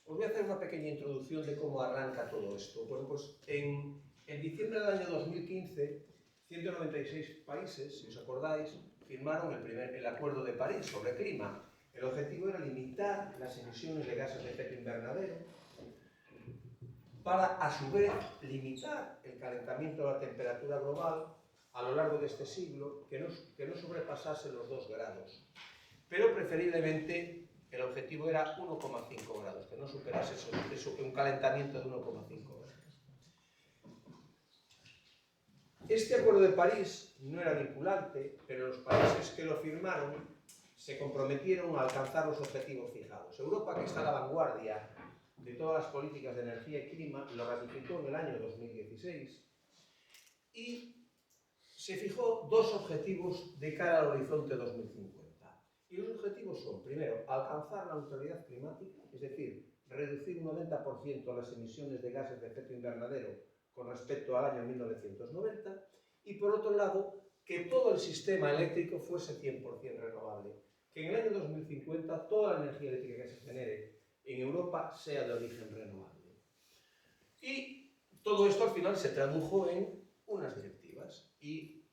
Os voy a hacer una pequeña introducción de cómo arranca todo esto. Bueno, pues en diciembre del año 2015, 196 países, si os acordáis, firmaron el Acuerdo de París sobre clima. El objetivo era limitar las emisiones de gases de efecto invernadero para, a su vez, limitar el calentamiento de la temperatura global a lo largo de este siglo, que no sobrepasase los 2 grados. Pero preferiblemente el objetivo era 1,5 grados, que no superase un calentamiento de 1,5 grados. Este Acuerdo de París no era vinculante, pero los países que lo firmaron se comprometieron a alcanzar los objetivos fijados. Europa, que está a la vanguardia de todas las políticas de energía y clima, lo ratificó en el año 2016 y se fijó 2 objetivos de cara al horizonte 2050. Y los objetivos son, primero, alcanzar la neutralidad climática, es decir, reducir un 90% las emisiones de gases de efecto invernadero con respecto al año 1990, y por otro lado, que todo el sistema eléctrico fuese 100% renovable, que en el año 2050 toda la energía eléctrica que se genere en Europa sea de origen renovable. Y todo esto al final se tradujo en unas directivas. Y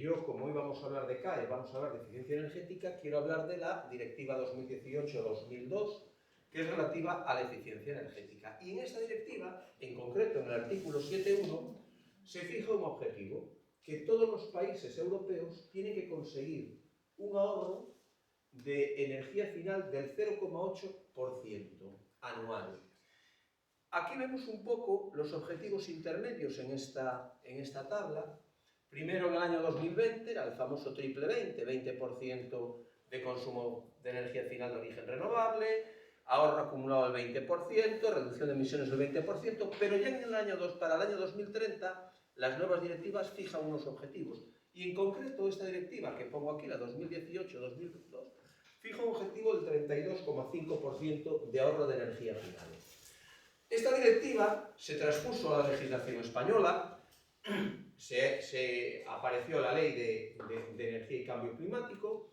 yo, como hoy vamos a hablar de CAE, vamos a hablar de eficiencia energética, quiero hablar de la Directiva 2018-2002, que es relativa a la eficiencia energética. Y en esta directiva, en concreto en el artículo 7.1, se fija un objetivo, que todos los países europeos tienen que conseguir un ahorro de energía final del 0,8% anual. Aquí vemos un poco los objetivos intermedios en esta tabla. Primero, en el año 2020, era el famoso triple 20, 20% de consumo de energía final de origen renovable, ahorro acumulado del 20%, reducción de emisiones del 20%, pero ya para el año 2030 las nuevas directivas fijan unos objetivos. Y en concreto esta directiva, que pongo aquí, la 2018-2002, fija un objetivo del 32,5% de ahorro de energía final. Esta directiva se transpuso a la legislación española, se apareció la Ley de Energía y Cambio Climático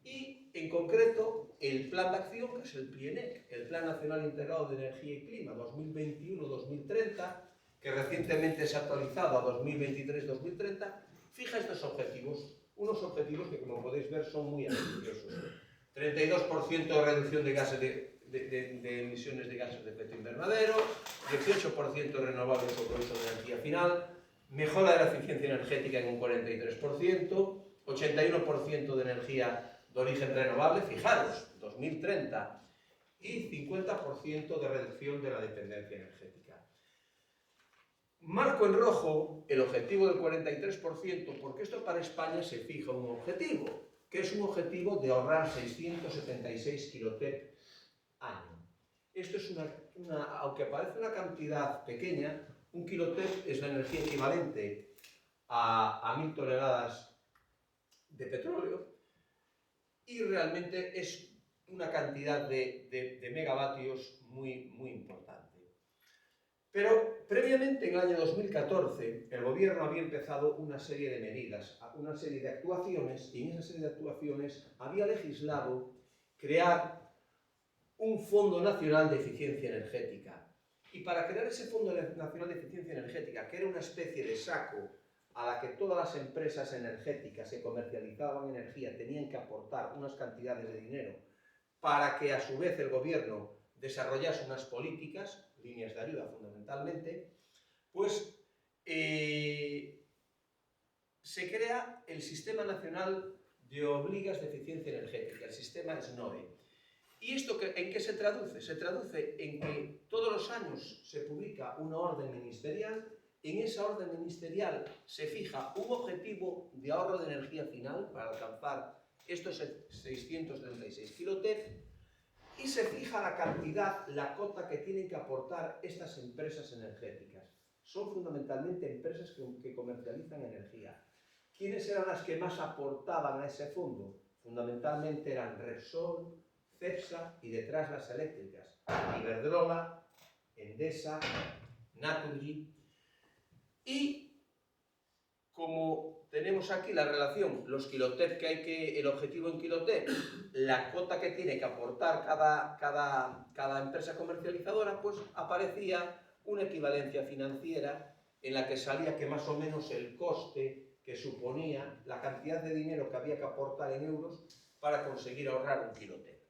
y, en concreto, el Plan de Acción, que es el PLIENEC, el Plan Nacional Integrado de Energía y Clima 2021-2030, que recientemente se ha actualizado a 2023-2030, fija estos objetivos, unos objetivos que, como podéis ver, son muy ambiciosos. 32% de reducción de gases de emisiones de gases de efecto invernadero, 18% renovables sobre uso de energía final, mejora de la eficiencia energética en un 43%, 81% de energía de origen renovable, fijaros, 2030, y 50% de reducción de la dependencia energética. Marco en rojo el objetivo del 43%, porque esto para España se fija un objetivo, que es un objetivo de ahorrar 676 kilotep año. Esto es aunque parece una cantidad pequeña, un kilotep es la energía equivalente a 1000 toneladas de petróleo y realmente es una cantidad de megavatios muy, muy importante. Pero previamente, en el año 2014, el gobierno había empezado una serie de medidas, una serie de actuaciones, y en esa serie de actuaciones había legislado crear un Fondo Nacional de Eficiencia Energética. Y para crear ese Fondo Nacional de Eficiencia Energética, que era una especie de saco a la que todas las empresas energéticas que comercializaban energía tenían que aportar unas cantidades de dinero para que a su vez el gobierno desarrollase unas políticas, líneas de ayuda fundamentalmente, pues se crea el Sistema Nacional de Obligas de Eficiencia Energética, el sistema SNOE. ¿Y esto en qué se traduce? Se traduce en que todos los años se publica una orden ministerial. En esa orden ministerial se fija un objetivo de ahorro de energía final para alcanzar estos 636 kilotep y se fija la cantidad, la cota que tienen que aportar estas empresas energéticas. Son fundamentalmente empresas que comercializan energía. ¿Quiénes eran las que más aportaban a ese fondo? Fundamentalmente eran Repsol, Cepsa y detrás las eléctricas, Iberdrola, Endesa, Naturgy. Y como tenemos aquí la relación, los kilotep que hay que, el objetivo en kilotep, la cuota que tiene que aportar cada empresa comercializadora, pues aparecía una equivalencia financiera en la que salía que más o menos el coste que suponía la cantidad de dinero que había que aportar en euros para conseguir ahorrar un kilotep.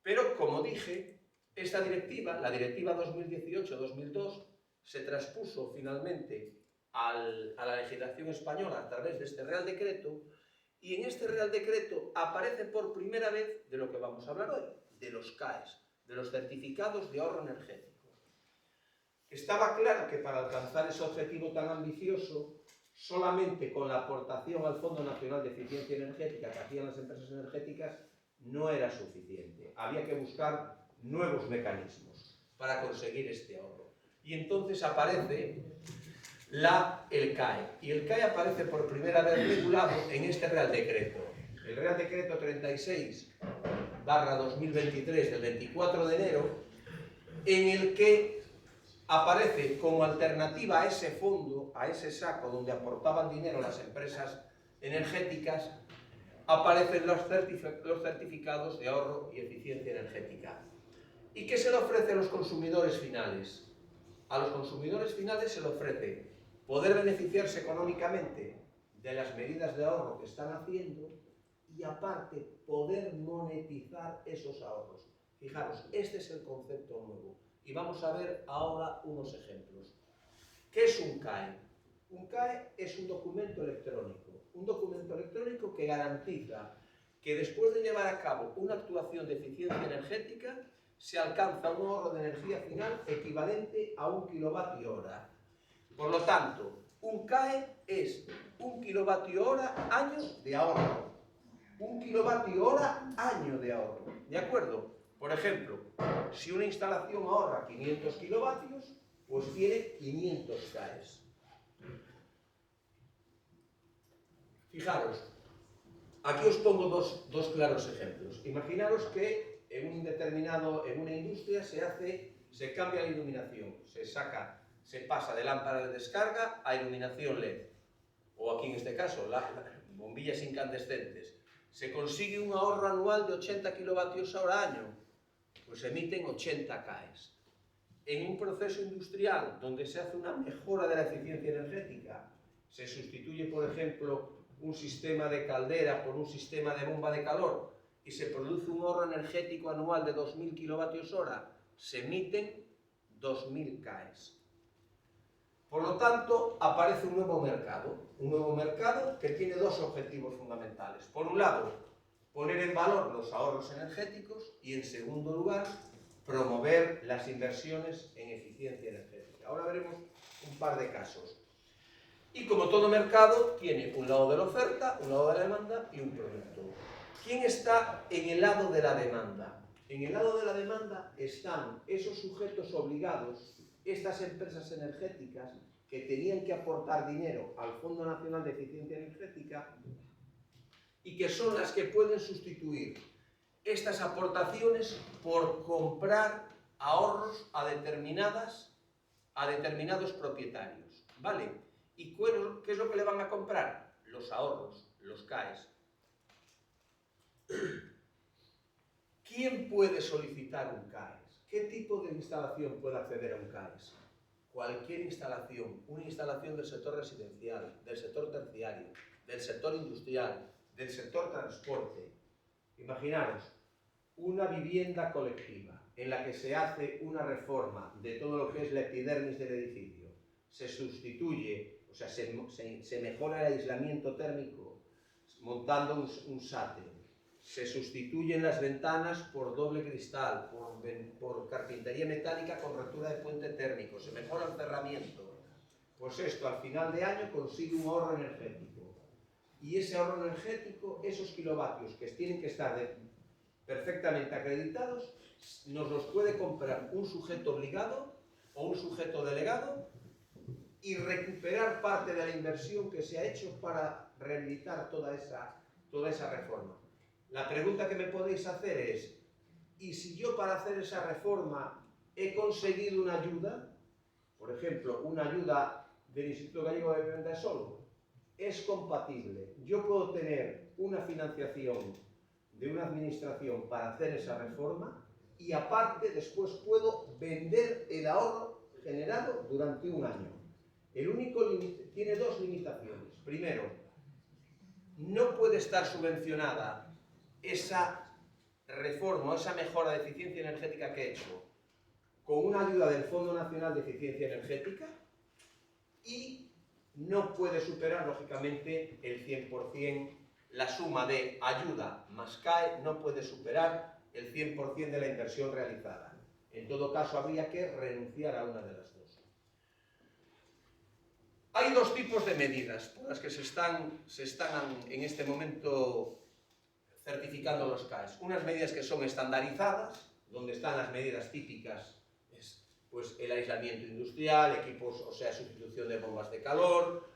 Pero, como dije, esta directiva, la directiva 2018-2002, se traspuso finalmente a la legislación española a través de este Real Decreto, y en este Real Decreto aparece por primera vez de lo que vamos a hablar hoy, de los CAEs, de los certificados de ahorro energético. Estaba claro que para alcanzar ese objetivo tan ambicioso, solamente con la aportación al Fondo Nacional de Eficiencia Energética que hacían las empresas energéticas no era suficiente. Había que buscar nuevos mecanismos para conseguir este ahorro. Y entonces aparece el CAE. Y el CAE aparece por primera vez regulado en este Real Decreto. El Real Decreto 36/2023 del 24 de enero, en el que aparece como alternativa a ese fondo, a ese saco donde aportaban dinero las empresas energéticas, aparecen los certificados de ahorro y eficiencia energética. ¿Y qué se le ofrece a los consumidores finales? A los consumidores finales se le ofrece poder beneficiarse económicamente de las medidas de ahorro que están haciendo y, aparte, poder monetizar esos ahorros. Fijaros, este es el concepto nuevo. Y vamos a ver ahora unos ejemplos. ¿Qué es un CAE? Un CAE es un documento electrónico que garantiza que después de llevar a cabo una actuación de eficiencia energética se alcanza un ahorro de energía final equivalente a 1 kWh. Por lo tanto, un CAE es 1 kWh año de ahorro. 1 kWh año de ahorro. ¿De acuerdo? Por ejemplo, si una instalación ahorra 500 kilovatios, pues tiene 500 CAEs. Fijaros, aquí os pongo dos claros ejemplos. Imaginaros que en una industria se cambia la iluminación, se pasa de lámpara de descarga a iluminación LED, o aquí en este caso, bombillas incandescentes. Se consigue un ahorro anual de 80 kilovatios hora año, pues se emiten 80 CAEs. En un proceso industrial donde se hace una mejora de la eficiencia energética, se sustituye, por ejemplo, un sistema de caldera por un sistema de bomba de calor y se produce un ahorro energético anual de 2.000 kilovatios hora, se emiten 2.000 CAEs. Por lo tanto, aparece un nuevo mercado que tiene dos objetivos fundamentales. Por un lado, poner en valor los ahorros energéticos y, en segundo lugar, promover las inversiones en eficiencia energética. Ahora veremos un par de casos. Y como todo mercado, tiene un lado de la oferta, un lado de la demanda y un producto. ¿Quién está en el lado de la demanda? En el lado de la demanda están esos sujetos obligados, estas empresas energéticas que tenían que aportar dinero al Fondo Nacional de Eficiencia Energética y que son las que pueden sustituir estas aportaciones por comprar ahorros a determinados propietarios, ¿vale? ¿Y qué es lo que le van a comprar? Los ahorros, los CAEs. ¿Quién puede solicitar un CAEs? ¿Qué tipo de instalación puede acceder a un CAEs? Cualquier instalación, una instalación del sector residencial, del sector terciario, del sector industrial, del sector transporte. Imaginaros una vivienda colectiva en la que se hace una reforma de todo lo que es la epidermis del edificio, se sustituye, o sea, se mejora el aislamiento térmico montando un SATE, se sustituyen las ventanas por doble cristal, por carpintería metálica con rotura de puente térmico, se mejora el cerramiento. Pues esto al final de año consigue un ahorro energético. Y ese ahorro energético, esos kilovatios que tienen que estar perfectamente acreditados, nos los puede comprar un sujeto obligado o un sujeto delegado y recuperar parte de la inversión que se ha hecho para rehabilitar toda esa reforma. La pregunta que me podéis hacer es, ¿y si yo para hacer esa reforma he conseguido una ayuda? Por ejemplo, una ayuda del Instituto Gallego de Vivienda Solo. es compatible. Yo puedo tener una financiación de una administración para hacer esa reforma y aparte después puedo vender el ahorro generado durante un año. El único tiene dos limitaciones. Primero, no puede estar subvencionada esa reforma o esa mejora de eficiencia energética que he hecho con una ayuda del Fondo Nacional de Eficiencia Energética y no puede superar, lógicamente, el 100%, la suma de ayuda más CAE no puede superar el 100% de la inversión realizada. En todo caso, habría que renunciar a una de las dos. Hay dos tipos de medidas por las que se están en este momento certificando los CAEs. Unas medidas que son estandarizadas, donde están las medidas típicas, pues el aislamiento industrial, equipos, o sea, sustitución de bombas de calor,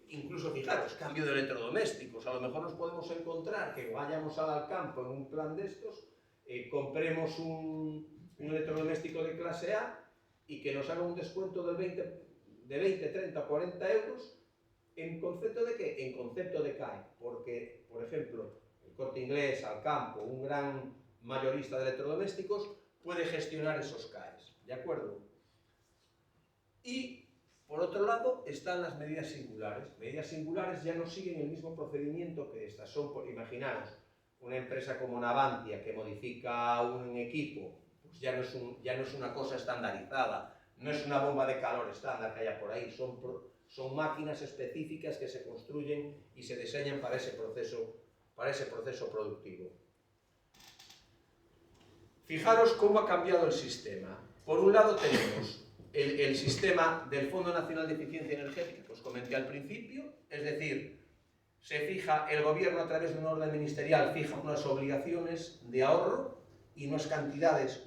incluso, fijaros, cambio de electrodomésticos. A lo mejor nos podemos encontrar que vayamos al campo en un plan de estos, compremos un electrodoméstico de clase A y que nos haga un descuento de 20, 30, 40 euros. ¿En concepto de qué? En concepto de CAE, porque, por ejemplo, el Corte Inglés, Alcampo, un gran mayorista de electrodomésticos, puede gestionar esos CAEs, ¿de acuerdo? Y, por otro lado, están las medidas singulares. Medidas singulares ya no siguen el mismo procedimiento que estas. Son, imaginaros, una empresa como Navantia que modifica un equipo, pues ya no es una cosa estandarizada, no es una bomba de calor estándar que haya por ahí, son máquinas específicas que se construyen y se diseñan para ese proceso productivo. Fijaros cómo ha cambiado el sistema. Por un lado tenemos el sistema del Fondo Nacional de Eficiencia Energética, que os comenté al principio, es decir, se fija, el gobierno a través de una orden ministerial fija unas obligaciones de ahorro y unas cantidades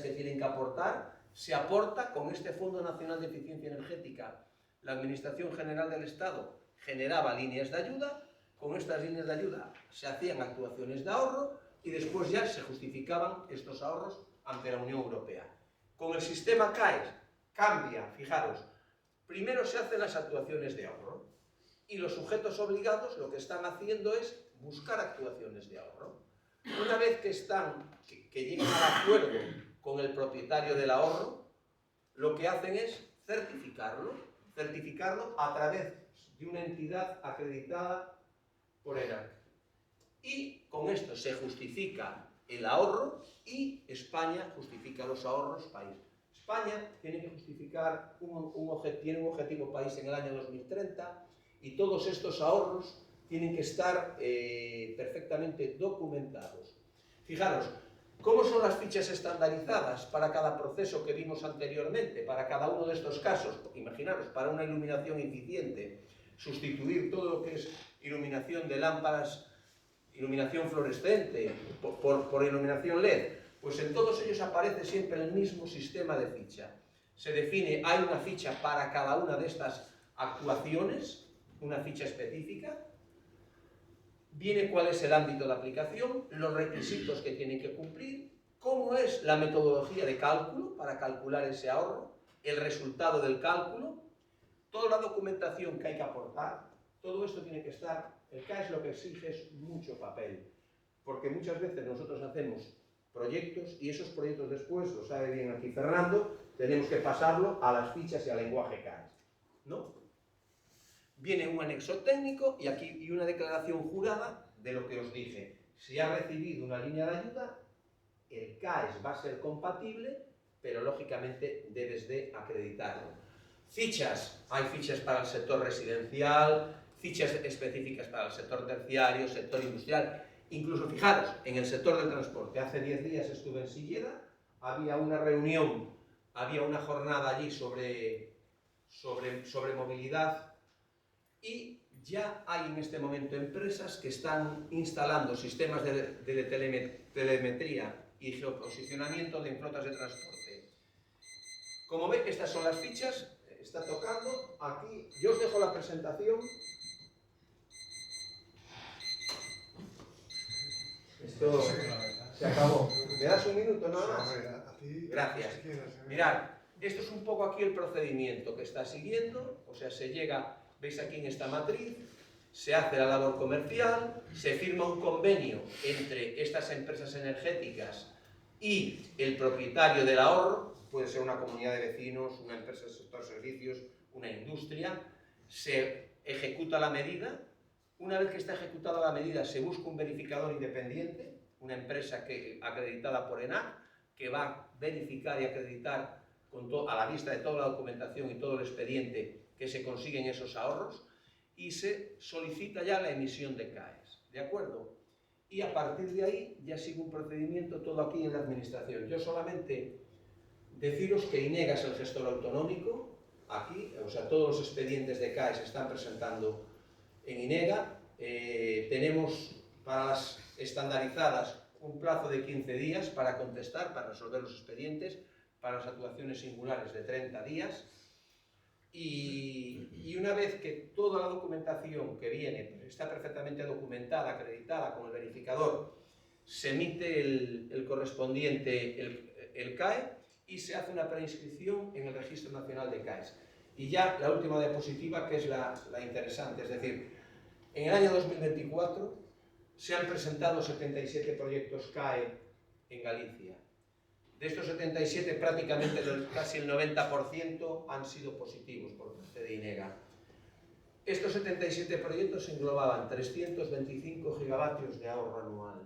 que tienen que aportar. Se aporta con este Fondo Nacional de Eficiencia Energética. La Administración General del Estado generaba líneas de ayuda, con estas líneas de ayuda se hacían actuaciones de ahorro y después ya se justificaban estos ahorros ante la Unión Europea. Con el sistema CAES cambia, fijaros, primero se hacen las actuaciones de ahorro y los sujetos obligados lo que están haciendo es buscar actuaciones de ahorro. Una vez que llegan al acuerdo con el propietario del ahorro, lo que hacen es certificarlo a través de una entidad acreditada por ENAC. Y con esto se justifica el ahorro y España justifica los ahorros país. España tiene que justificar tiene un objetivo país en el año 2030 y todos estos ahorros tienen que estar perfectamente documentados. Fijaros, ¿cómo son las fichas estandarizadas para cada proceso que vimos anteriormente, para cada uno de estos casos? Imaginaros, para una iluminación eficiente, sustituir todo lo que es iluminación de lámparas, iluminación fluorescente, por iluminación LED, pues en todos ellos aparece siempre el mismo sistema de ficha. Se define, hay una ficha para cada una de estas actuaciones, una ficha específica, viene cuál es el ámbito de aplicación, los requisitos que tienen que cumplir, cómo es la metodología de cálculo para calcular ese ahorro, el resultado del cálculo, toda la documentación que hay que aportar, todo esto tiene que estar. El CAES lo que exige es mucho papel, porque muchas veces nosotros hacemos proyectos y esos proyectos después, lo sabe bien aquí Fernando, tenemos que pasarlo a las fichas y al lenguaje CAES, ¿no? Viene un anexo técnico y una declaración jurada de lo que os dije. Si ha recibido una línea de ayuda, el CAES va a ser compatible, pero lógicamente debes de acreditarlo. Fichas, hay fichas para el sector residencial, fichas específicas para el sector terciario, sector industrial, incluso fijaros, en el sector del transporte. Hace 10 días estuve en Silleda, había una reunión, había una jornada allí sobre movilidad y ya hay en este momento empresas que están instalando sistemas de telemetría y geoposicionamiento en flotas de transporte. Como veis, estas son las fichas, está tocando aquí. Yo os dejo la presentación. Esto se acabó. ¿Me das un minuto nada más? Gracias. Mirad, Esto es un poco aquí el procedimiento que está siguiendo, o sea, se llega, veis aquí en esta matriz, se hace la labor comercial, se firma un convenio entre estas empresas energéticas y el propietario del ahorro, puede ser una comunidad de vecinos, una empresa del sector servicios, una industria, se ejecuta la medida. Una vez que está ejecutada la medida, se busca un verificador independiente, una empresa acreditada por ENAC, que va a verificar y acreditar a la vista de toda la documentación y todo el expediente que se consiguen esos ahorros, y se solicita ya la emisión de CAEs, ¿de acuerdo? Y a partir de ahí ya sigue un procedimiento todo aquí en la administración. Yo solamente deciros que INEGA es el gestor autonómico, aquí, o sea, todos los expedientes de CAEs se están presentando en INEGA. Tenemos para las estandarizadas un plazo de 15 días para contestar, para resolver los expedientes, para las actuaciones singulares de 30 días. Y una vez que toda la documentación que viene está perfectamente documentada, acreditada con el verificador, se emite el correspondiente, el CAE, y se hace una preinscripción en el Registro Nacional de CAEs. Y ya la última diapositiva, que es la interesante, es decir, en el año 2024 se han presentado 77 proyectos CAE en Galicia. De estos 77, prácticamente casi el 90% han sido positivos por parte de INEGA. Estos 77 proyectos englobaban 325 gigavatios de ahorro anual.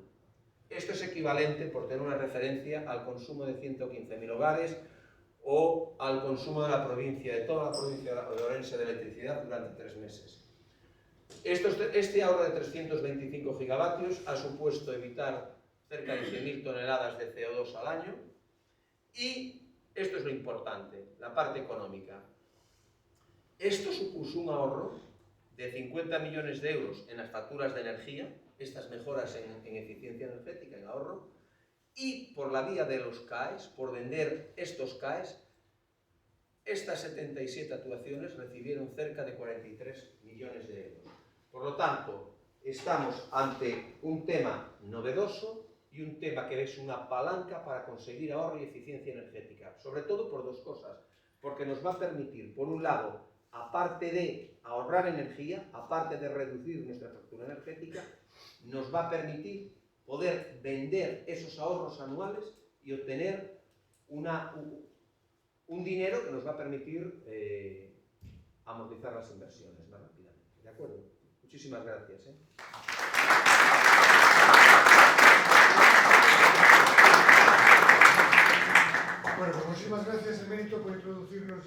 Esto es equivalente, por tener una referencia, al consumo de 115.000 hogares o al consumo de la provincia, de toda la provincia de Orense de electricidad durante 3 meses. Este ahorro de 325 gigavatios ha supuesto evitar cerca de 100.000 toneladas de CO2 al año. Y esto es lo importante, la parte económica. Esto supuso un ahorro de 50 millones de euros en las facturas de energía, estas mejoras en eficiencia energética, en ahorro, y por la vía de los CAEs, por vender estos CAEs, estas 77 actuaciones recibieron cerca de 43 millones de euros. Por lo tanto, estamos ante un tema novedoso y un tema que es una palanca para conseguir ahorro y eficiencia energética, sobre todo por dos cosas, porque nos va a permitir, por un lado, aparte de ahorrar energía, aparte de reducir nuestra factura energética, nos va a permitir poder vender esos ahorros anuales y obtener un dinero que nos va a permitir amortizar las inversiones más rápidamente. ¿De acuerdo? Muchísimas gracias. Bueno, pues muchísimas gracias, Emérito, por introducirnos ya.